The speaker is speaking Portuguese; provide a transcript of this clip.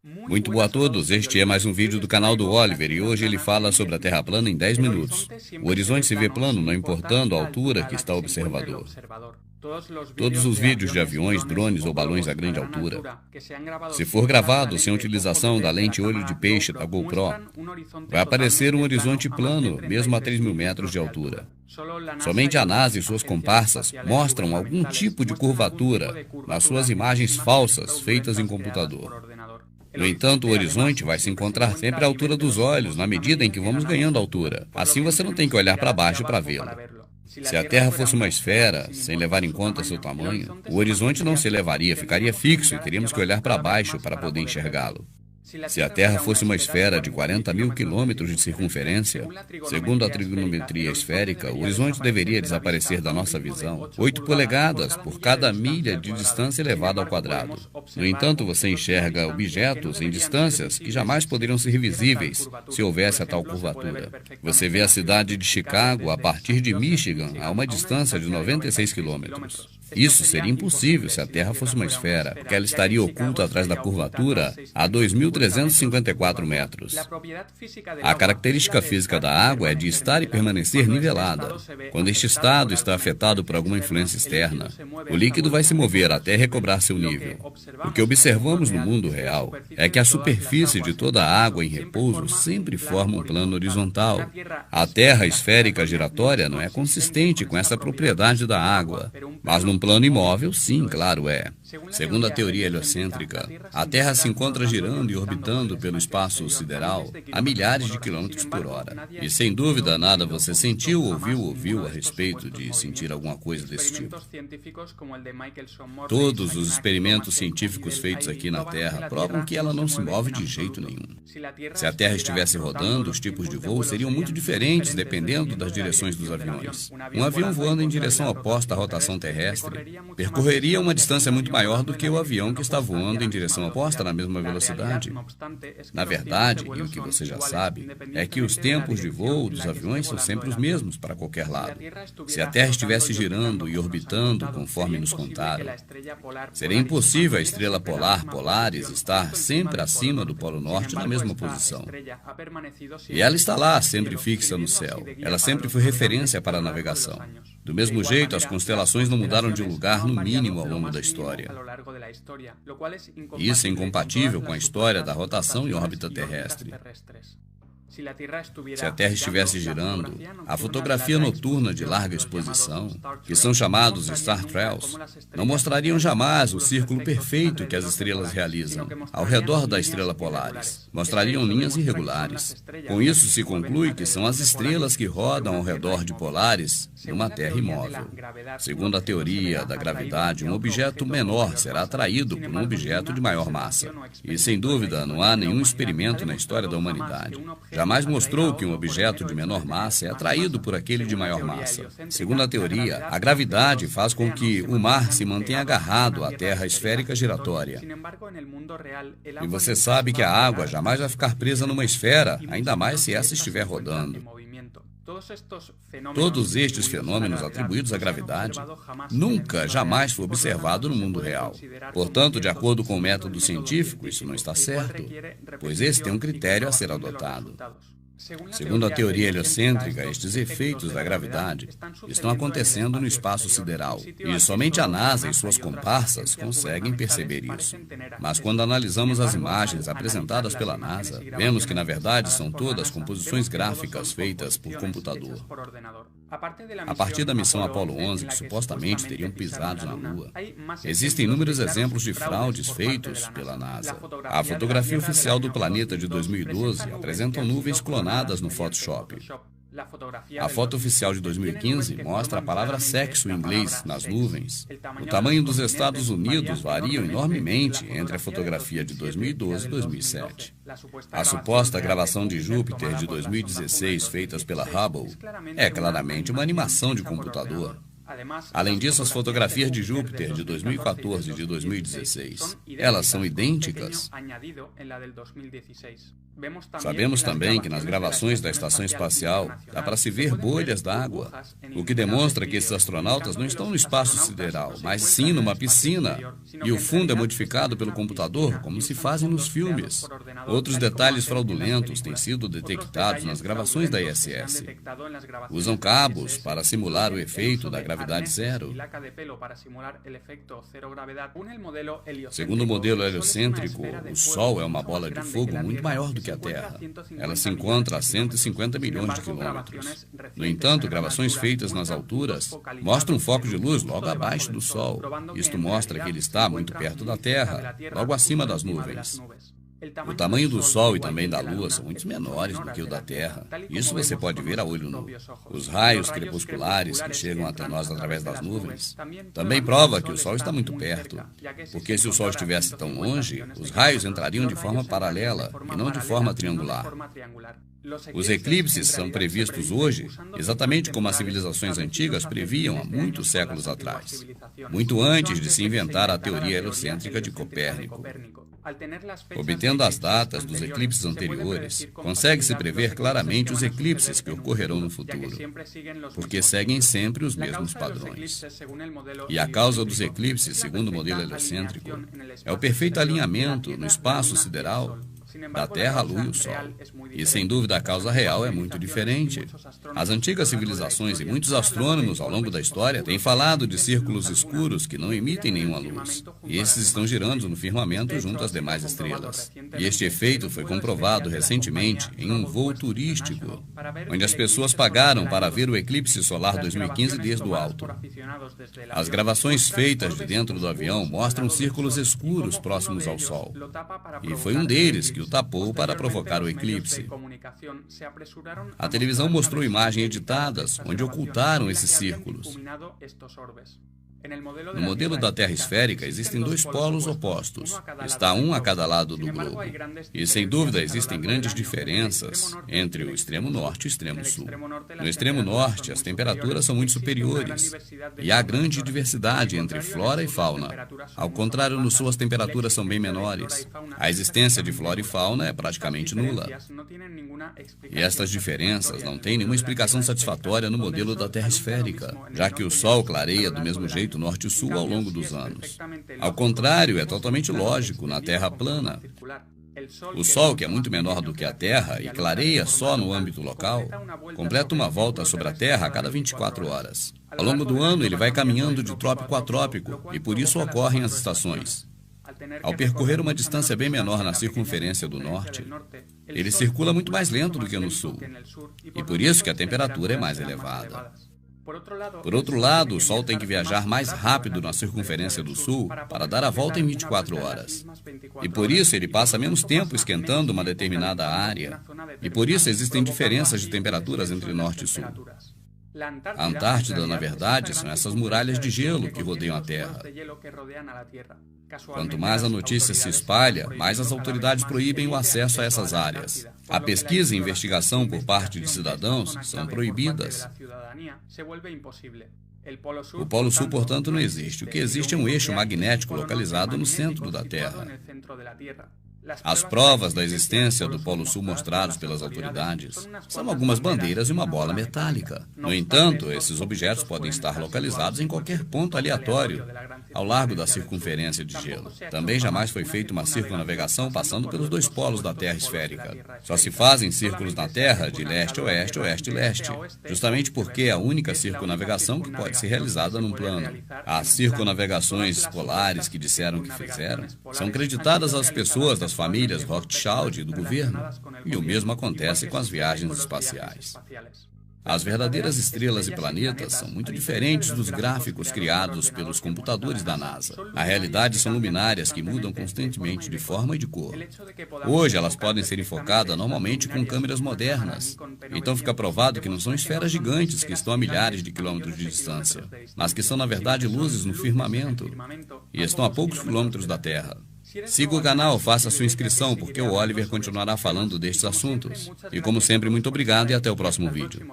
Muito boa a todos, este é mais um vídeo do canal do Oliver e hoje ele fala sobre a Terra plana em 10 minutos. O horizonte se vê plano, não importando a altura que está o observador. Todos os vídeos de aviões, drones ou balões a grande altura, se for gravado sem utilização da lente olho de peixe da GoPro, vai aparecer um horizonte plano, mesmo a 3.000 metros de altura. Somente a NASA e suas comparsas mostram algum tipo de curvatura nas suas imagens falsas feitas em computador. No entanto, o horizonte vai se encontrar sempre à altura dos olhos, na medida em que vamos ganhando altura. Assim você não tem que olhar para baixo para vê-lo. Se a Terra fosse uma esfera, sem levar em conta seu tamanho, o horizonte não se elevaria, ficaria fixo e teríamos que olhar para baixo para poder enxergá-lo. Se a Terra fosse uma esfera de 40.000 quilômetros de circunferência, segundo a trigonometria esférica, o horizonte deveria desaparecer da nossa visão 8 polegadas por cada milha de distância elevada ao quadrado. No entanto, você enxerga objetos em distâncias que jamais poderiam ser visíveis se houvesse a tal curvatura. Você vê a cidade de Chicago a partir de Michigan a uma distância de 96 quilômetros. Isso seria impossível se a Terra fosse uma esfera, porque ela estaria oculta atrás da curvatura a 2.354 metros. A característica física da água é de estar e permanecer nivelada. Quando este estado está afetado por alguma influência externa, o líquido vai se mover até recobrar seu nível. O que observamos no mundo real é que a superfície de toda a água em repouso sempre forma um plano horizontal. A Terra esférica giratória não é consistente com essa propriedade da água, mas num plano imóvel, sim, claro é. Segundo a teoria heliocêntrica, a Terra se encontra girando e orbitando pelo espaço sideral a milhares de quilômetros por hora. E sem dúvida nada você sentiu ou ouviu a respeito de sentir alguma coisa desse tipo. Todos os experimentos científicos feitos aqui na Terra provam que ela não se move de jeito nenhum. Se a Terra estivesse rodando, os tipos de voo seriam muito diferentes dependendo das direções dos aviões. Um avião voando em direção oposta à rotação terrestre percorreria uma distância muito maior do que o avião que está voando em direção oposta na mesma velocidade. Na verdade, e o que você já sabe, é que os tempos de voo dos aviões são sempre os mesmos para qualquer lado. Se a Terra estivesse girando e orbitando conforme nos contaram, seria impossível a estrela polar Polaris estar sempre acima do Polo Norte na mesma posição. E ela está lá, sempre fixa no céu. Ela sempre foi referência para a navegação. Do mesmo jeito, as constelações não mudaram de lugar no mínimo ao longo da história. Isso é incompatível com a história da rotação em órbita terrestre. Se a Terra estivesse girando, a fotografia noturna de larga exposição, que são chamados Star Trails, não mostrariam jamais o círculo perfeito que as estrelas realizam ao redor da estrela Polaris. Mostrariam linhas irregulares. Com isso se conclui que são as estrelas que rodam ao redor de Polaris numa Terra imóvel. Segundo a teoria da gravidade, um objeto menor será atraído por um objeto de maior massa. E, sem dúvida, não há nenhum experimento na história da humanidade jamais mostrou que um objeto de menor massa é atraído por aquele de maior massa. Segundo a teoria, a gravidade faz com que o mar se mantenha agarrado à Terra esférica giratória. E você sabe que a água jamais vai ficar presa numa esfera, ainda mais se essa estiver rodando. Todos estes fenômenos atribuídos à gravidade nunca, jamais foi observado no mundo real. Portanto, de acordo com o método científico, isso não está certo, pois esse tem um critério a ser adotado. Segundo a teoria heliocêntrica, estes efeitos da gravidade estão acontecendo no espaço sideral, e somente a NASA e suas comparsas conseguem perceber isso. Mas quando analisamos as imagens apresentadas pela NASA, vemos que na verdade são todas composições gráficas feitas por computador. A partir da missão Apollo 11, que supostamente teriam pisado na Lua, existem inúmeros exemplos de fraudes feitos pela NASA. A fotografia oficial do planeta de 2012 apresenta nuvens clonadas no Photoshop. A foto oficial de 2015 mostra a palavra sexo em inglês nas nuvens. O tamanho dos Estados Unidos varia enormemente entre a fotografia de 2012 e 2007. A suposta gravação de Júpiter de 2016, feitas pela Hubble, é claramente uma animação de computador. Além disso, as fotografias de Júpiter de 2014 e de 2016, elas são idênticas. Sabemos também que nas gravações da estação espacial dá para se ver bolhas d'água, o que demonstra que esses astronautas não estão no espaço sideral, mas sim numa piscina, e o fundo é modificado pelo computador, como se fazem nos filmes. Outros detalhes fraudulentos têm sido detectados nas gravações da ISS. Usam cabos para simular o efeito da gravidade zero. Segundo o modelo heliocêntrico, o Sol é uma bola de fogo muito maior do que a Terra. Ela se encontra a 150 milhões de quilômetros. No entanto, gravações feitas nas alturas mostram um foco de luz logo abaixo do Sol. Isto mostra que ele está muito perto da Terra, logo acima das nuvens. O tamanho do Sol e também da Lua são muito menores do que o da Terra. Isso você pode ver a olho nu. Os raios crepusculares que chegam até nós através das nuvens também prova que o Sol está muito perto, porque se o Sol estivesse tão longe, os raios entrariam de forma paralela e não de forma triangular. Os eclipses são previstos hoje exatamente como as civilizações antigas previam há muitos séculos atrás, muito antes de se inventar a teoria heliocêntrica de Copérnico. Obtendo as datas dos eclipses anteriores, consegue-se prever claramente os eclipses que ocorrerão no futuro, porque seguem sempre os mesmos padrões. E a causa dos eclipses, segundo o modelo heliocêntrico, é o perfeito alinhamento no espaço sideral da Terra, a Lua e o Sol. E, sem dúvida, a causa real é muito diferente. As antigas civilizações e muitos astrônomos ao longo da história têm falado de círculos escuros que não emitem nenhuma luz. E esses estão girando no firmamento junto às demais estrelas. E este efeito foi comprovado recentemente em um voo turístico, onde as pessoas pagaram para ver o eclipse solar 2015 desde o alto. As gravações feitas de dentro do avião mostram círculos escuros próximos ao Sol. E foi um deles que o tapou para provocar o eclipse. A televisão mostrou imagens editadas onde ocultaram esses círculos. No modelo da Terra esférica, existem dois polos opostos. Está um a cada lado do globo. E, sem dúvida, existem grandes diferenças entre o extremo norte e o extremo sul. No extremo norte, as temperaturas são muito superiores e há grande diversidade entre flora e fauna. Ao contrário, no sul, as temperaturas são bem menores. A existência de flora e fauna é praticamente nula. E estas diferenças não têm nenhuma explicação satisfatória no modelo da Terra esférica, já que o Sol clareia do mesmo jeito norte e sul ao longo dos anos. Ao contrário, é totalmente lógico na Terra plana. O Sol, que é muito menor do que a Terra e clareia só no âmbito local, completa uma volta sobre a Terra a cada 24 horas. Ao longo do ano, ele vai caminhando de trópico a trópico e por isso ocorrem as estações. Ao percorrer uma distância bem menor na circunferência do norte, ele circula muito mais lento do que no sul, e por isso que a temperatura é mais elevada. Por outro lado, o Sol tem que viajar mais rápido na circunferência do Sul para dar a volta em 24 horas. E por isso ele passa menos tempo esquentando uma determinada área. E por isso existem diferenças de temperaturas entre Norte e Sul. A Antártida, na verdade, são essas muralhas de gelo que rodeiam a Terra. Quanto mais a notícia se espalha, mais as autoridades proíbem o acesso a essas áreas. A pesquisa e investigação por parte de cidadãos são proibidas. O Polo Sul, portanto, não existe. O que existe é um eixo magnético localizado no centro da Terra. As provas da existência do Polo Sul mostradas pelas autoridades são algumas bandeiras e uma bola metálica. No entanto, esses objetos podem estar localizados em qualquer ponto aleatório ao largo da circunferência de gelo. Também jamais foi feita uma circunnavegação passando pelos dois polos da Terra esférica. Só se fazem círculos na Terra de leste a oeste, oeste e leste, justamente porque é a única circunnavegação que pode ser realizada num plano. As circunnavegações polares que disseram que fizeram são creditadas às pessoas das famílias Rothschild e do governo, e o mesmo acontece com as viagens espaciais. As verdadeiras estrelas e planetas são muito diferentes dos gráficos criados pelos computadores da NASA. Na realidade, são luminárias que mudam constantemente de forma e de cor. Hoje, elas podem ser enfocadas normalmente com câmeras modernas. Então fica provado que não são esferas gigantes que estão a milhares de quilômetros de distância, mas que são, na verdade, luzes no firmamento e estão a poucos quilômetros da Terra. Siga o canal, faça sua inscrição, porque o Oliver continuará falando destes assuntos. E como sempre, muito obrigado e até o próximo vídeo.